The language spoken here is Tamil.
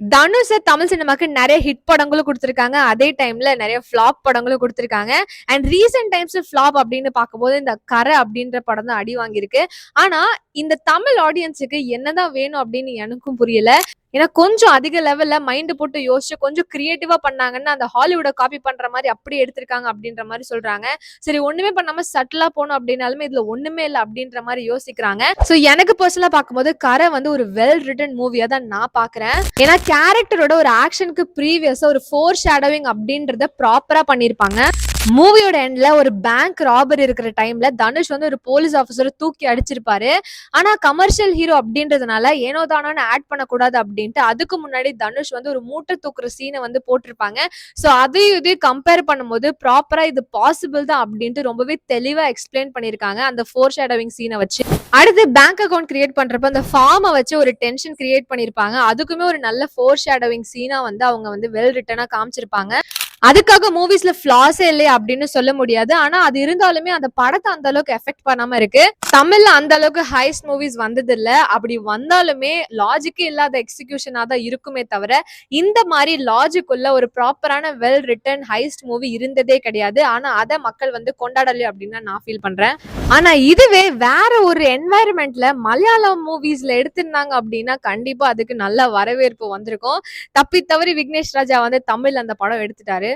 தனுஷ் தமிழ் சினிமாக்கு நிறைய ஹிட் படங்களும் கொடுத்திருக்காங்க, அதே டைம்ல நிறைய ஃபிளாப் படங்களும் கொடுத்திருக்காங்க. அண்ட் ரீசெண்ட் டைம்ஸ் ஃபிளாப் அப்படின்னு பார்க்கும்போது இந்த கரை அப்படின்ற படம் தான் அடி வாங்கியிருக்கு. ஆனா இந்த தமிழ் ஆடியன்ஸுக்கு என்னதான் வேணும் அப்படின்னு எனக்கும் புரியல. ஏன்னா கொஞ்சம் அதிக லெவல்ல மைண்ட் போட்டு யோசிச்சு கொஞ்சம் கிரியேட்டிவா பண்ணாங்கன்னா அந்த ஹாலிவுட காப்பி பண்ற மாதிரி அப்படி எடுத்திருக்காங்க அப்படின்ற மாதிரி சொல்றாங்க. சரி, ஒண்ணுமே பண்ணாம சட்டிலா போனோம் அப்படின்னாலுமே இதுல ஒண்ணுமே இல்லை அப்படின்ற மாதிரி யோசிக்கிறாங்க. சோ எனக்கு பர்சனலா பார்க்கும்போது கரை வந்து ஒரு வெல் ரிட்டன் மூவியா தான் நான் பாக்குறேன். ஏன்னா கேரக்டரோட ஒரு ஆக்ஷனுக்கு ப்ரீவியஸா ஒரு ஃபோர் ஷேடோவிங் அப்படின்றத ப்ராப்பரா பண்ணிருப்பாங்க. மூவியோட எண்ட்ல ஒரு பேங்க் ராபர் இருக்கிற டைம்ல தனுஷ் வந்து ஒரு போலீஸ் ஆஃபீஸரை தூக்கி அடிச்சிருப்பாரு. ஆனா கமர்ஷியல் ஹீரோ அப்படின்றதுனால ஏனோ தானோன்னு ஆட் பண்ணக்கூடாது அப்படின்ட்டு அதுக்கு முன்னாடி தனுஷ் வந்து ஒரு மூட்டை தூக்குற சீனை வந்து போட்டிருப்பாங்க. ஸோ அதையும் இதையும் கம்பேர் பண்ணும்போது ப்ராப்பரா இது பாசிபிள் தான் அப்படின்ட்டு ரொம்பவே தெளிவா எக்ஸ்பிளைன் பண்ணிருக்காங்க அந்த ஃபோர் ஷேடோவிங் சீனை வச்சு. அடுத்து பேங்க் அக்கௌண்ட் கிரியேட் பண்றப்ப அந்த ஃபார்மை வச்சு ஒரு டென்ஷன் கிரியேட் பண்ணிருப்பாங்க. அதுக்குமே ஒரு நல்ல ஃபோர் ஷேடோவிங் சீனா வந்து அவங்க வந்து வெல் ரிட்டனா காமிச்சிருப்பாங்க. அதுக்காக மூவிஸ்ல ஃபிளாஸே இல்லையா அப்படின்னு சொல்ல முடியாது. ஆனா அது இருந்தாலுமே அந்த படத்தை அந்த அளவுக்கு எஃபெக்ட் பண்ணாம இருக்கு. தமிழ்ல அந்த அளவுக்கு ஹைஸ்ட் மூவிஸ் வந்தது இல்ல. அப்படி வந்தாலுமே லாஜிக்கே இல்லாத எக்ஸிகியூஷனா தான் இருக்குமே தவிர இந்த மாதிரி லாஜிக் உள்ள ஒரு ப்ராப்பரான வெல் ரிட்டன் ஹைஸ்ட் மூவி இருந்ததே கிடையாது. ஆனா அதை மக்கள் வந்து கொண்டாடலையே அப்படின்னு நான் ஃபீல் பண்றேன். ஆனா இதுவே வேற ஒரு என்வாயர்மெண்ட்ல மலையாளம் மூவிஸ்ல எடுத்திருந்தாங்க அப்படின்னா கண்டிப்பா அதுக்கு நல்ல வரவேற்பு வந்திருக்கும். தப்பி தவறி விக்னேஷ் ராஜா வந்து தமிழ் அந்த படம் எடுத்துட்டாரு.